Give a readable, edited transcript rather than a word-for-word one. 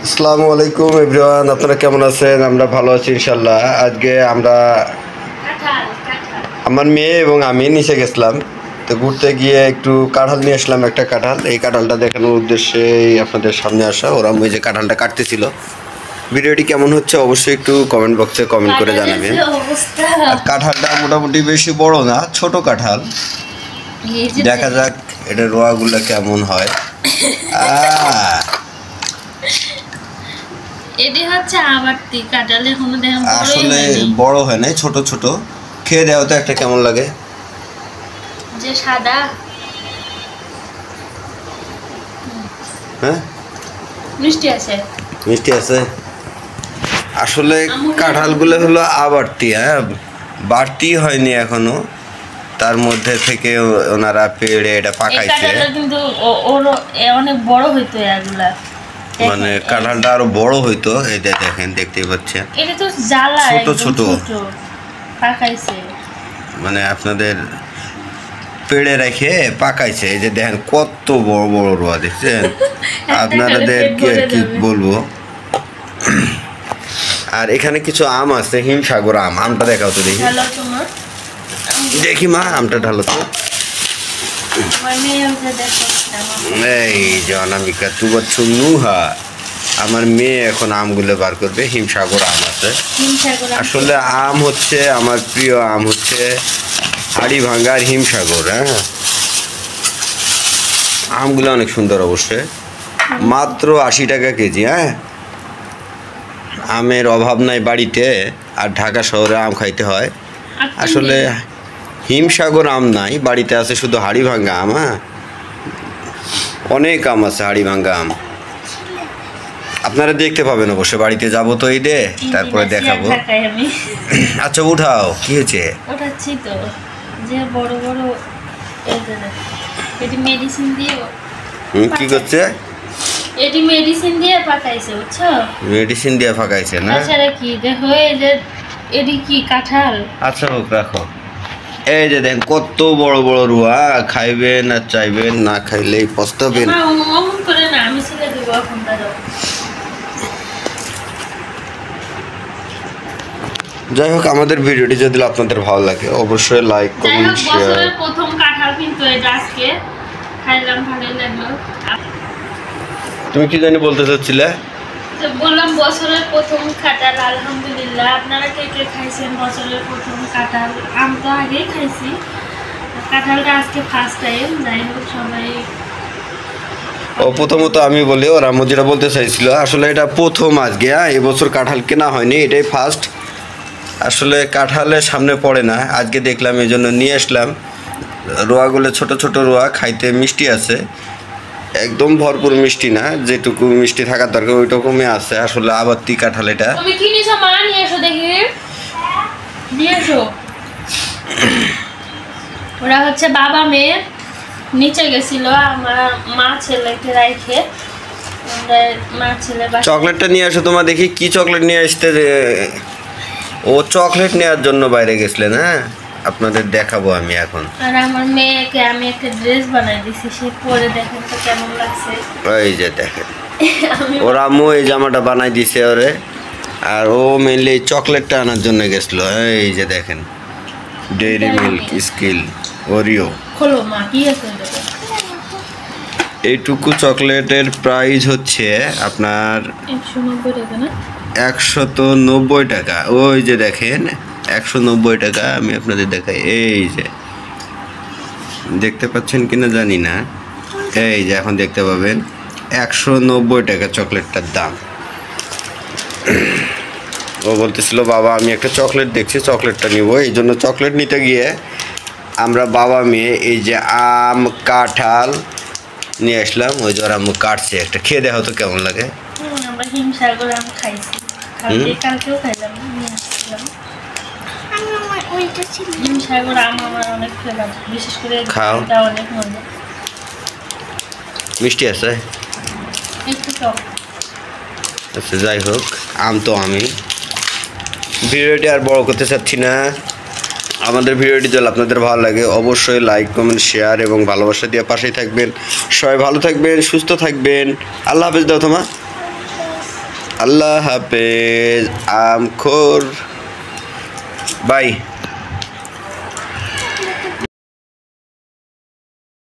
আসসালামু আলাইকুম এভরিওয়ান, আপনারা কেমন আছেন? আমরা ভালো আছি ইনশাল্লাহ। আজকে আমরা আমার মেয়ে এবং আমি নিচে গেছিলাম, তো ঘুরতে গিয়ে একটু কাঁঠাল নিয়ে আসলাম। একটা কাঁঠাল, এই কাঁঠালটা দেখানোর উদ্দেশ্যেই আপনাদের সামনে আসা। ওরা ওই যে কাঁঠালটা কাটতেছিল। ভিডিওটি কেমন হচ্ছে অবশ্যই একটু কমেন্ট বক্সে কমেন্ট করে জানাবেন। আর কাঁঠালটা মোটামুটি বেশি বড় না, ছোট কাঁঠাল। দেখা যাক এটা রোয়াগুলো কেমন হয়। এটি হচ্ছে আবারতি কাঁঠাল, এখনো দেখেন আসলে বড় হয় নাই, ছোট ছোট। খেয়ে দেওয়া তো একটা কেমন লাগে, যে সাদা। হ্যাঁ মিষ্টি আছে, মিষ্টি আছে। আসলে কাঁঠালগুলো হলো আবারতি, হ্যাঁ, বাড়তি হয়নি এখনো। তার মধ্যে থেকে ওনারা পেড়ে এটা পাকাইছে। কিন্তু অনেক বড় হইতো এগুলা, মানে কাঁঠালটা আরো বড় হইতো। এই যে দেখেন, দেখতেই পাচ্ছেন এটা তো জ্বালা, ছোট ছোট পাকাইছে। মানে আপনাদের পেড়ে রেখে পাকাইছে। এই যে দেখেন কত বড় বড় রোয়া, দেখছেন? আপনাদেরকে আর কি বলবো। আর এখানে কিছু আম আছে, হিমসাগর আম। আমটা দেখাও তো দেখি। দেখি মা, আমটা ঢালো তো। এই যে অনামিকা তু বচ্ছু নুহা, আমার মেয়ে এখন আমগুলো বার করবে। হিমসাগর আম আছে। আসলে আম হচ্ছে আমার প্রিয় আম, হচ্ছে হাড়িভাঙ্গার হিমসাগর। হ্যাঁ, আমগুলো অনেক সুন্দর অবশ্যই। মাত্র 80 টাকা কেজি। হ্যাঁ, আমের অভাব নাই বাড়িতে, আর ঢাকা শহরে আম খাইতে হয়। আসলে হিমসাগর আম নাই বাড়িতে, আছে শুধু হাড়িভাঙ্গা আম। হ্যাঁ, অনেক আম আছে হাড়িভাঙ্গা আম, আপনারা দেখতে পাবেন অবশ্যই। বাড়িতে যাবো তো এই দে, তারপরে দেখাবো। আচ্ছা উঠাও, কি হয়েছে? উঠাচ্ছি তো, যে বড় বড় এটি মেডিসিন দিয়ে। কি করছে? এটি মেডিসিন দিয়ে পাকাইছে, বুঝছো? মেডিসিন দিয়ে পাকাইছে না? তাছাড়া কি দেখো, এই যে এটি কি কাঁঠাল। আচ্ছা হোক, রাখো। এই যে দেখেন কত বড় বড় রুয়া, খাইবেন আর চাইবেন, না খাইলেই পস্তাবেন। অমন করে না, আমি ছেড়ে দেবো এখন। যাই হোক, আমাদের ভিডিওটি যদি আপনাদের ভালো লাগে অবশ্যই লাইক কমেন্ট শেয়ার। প্রথম কাঁঠাল কিন্তু এটা আজকে খাইলাম, ভালোই লাগলো। তুমি কি জানি বলতে চাচ্ছিলে? বললাম বছরের প্রথম কাঁঠাল, আলহামদুলিল্লাহ। আপনারা কে কে খাইছেন বছরের প্রথম কাঁঠাল? আম তো আগেই খাইছি, কাঁঠালটা আজকে ফার্স্ট টাইম। যাই হোক, সবাই প্রথমত আমি বলি, ওরা যেটা বলতে চাইছিল, আসলে এটা প্রথম আজকে। এবছর কাঁঠাল কেনা হয়নি, এটাই ফার্স্ট। আসলে কাঁঠালের সামনে পড়ে না, আজকে দেখলাম এই জন্য নিয়ে আসলাম। রোয়াগুলো ছোট ছোট রোয়া, খাইতে মিষ্টি আছে, একদম ভরপুর মিষ্টি না, যেটুকু মিষ্টি থাকার দরকার ওইটুকুই আছে। আসলে আবারতি কাঁঠাল এটা। তুমি কি নিছো মা? নিয়ে এসো দেখি, নিয়ে এসো। ওরা হচ্ছে বাবা মেয়ে নিচে গেছিল, আমার মা ছেলেকে রাইখে। মা ছেলে চকলেটটা নিয়ে আসো তোমার, দেখি কি চকলেট নিয়ে আসতে। ও চকলেট নেওয়ার জন্য বাইরে গেছিলেন? হ্যাঁ, আপনাদের দেখাবো আমি এখন। আর আমার মেয়েকে আমি একটা ড্রেস বানাই দিছি, সে পরে দেখেন তো কেমন লাগছে। এই যে দেখেন, ওর আম্মু এই জামাটা বানাই দিছে ওরে। আর ও মেনলি চকলেটটা আনার জন্য গেছিল। এই যে দেখেন, ডেইরি মিল্ক, স্কিল, ওরিও। খোলো মা, কি আছে? এইটুকু চকলেটের প্রাইস হচ্ছে আপনার 190 টাকা না? 190 টাকা। ওই যে দেখেন 190 টাকা। আমি আপনাদের দেখাই, এই যে দেখতে পাচ্ছেন কিনা জানি না। এই যে এখন দেখতে পাবেন 190 টাকা চকলেটটার দাম। ও বলতেছিল বাবা আমি একটা চকলেট দেখছি, চকলেটটা নিব। এই জন্য চকলেট নিতে গিয়ে আমরা বাবা মেয়ে এই যে আম কাঁঠাল নিয়ে আসলাম। ওই যে আম্মু কাটছে, একটা খেয়ে দেখা তো কেমন লাগে। আমরা হিমসাগর আম খাইছি, কালকেও খাইলাম, নিয়ে আসছিলাম। হিমসাগর আম আমার অনেক ফেভারিট, বিশেষ করে এটা অনেক মজা। মিষ্টি আছে একটু টক। আচ্ছা যাই হোক, আম তো আমি ভিডিওটি আর বড় করতে চাচ্ছি না। আমাদের ভিডিওটি যদি আপনাদের ভালো লাগে অবশ্যই লাইক কমেন্ট শেয়ার এবং ভালোবাসা দিয়ে পাশেই থাকবেন। সবাই ভালো থাকবেন, সুস্থ থাকবেন। আল্লাহ হাফেজ দাও তোমার। আল্লাহ হাফেজ আমখোর বাই।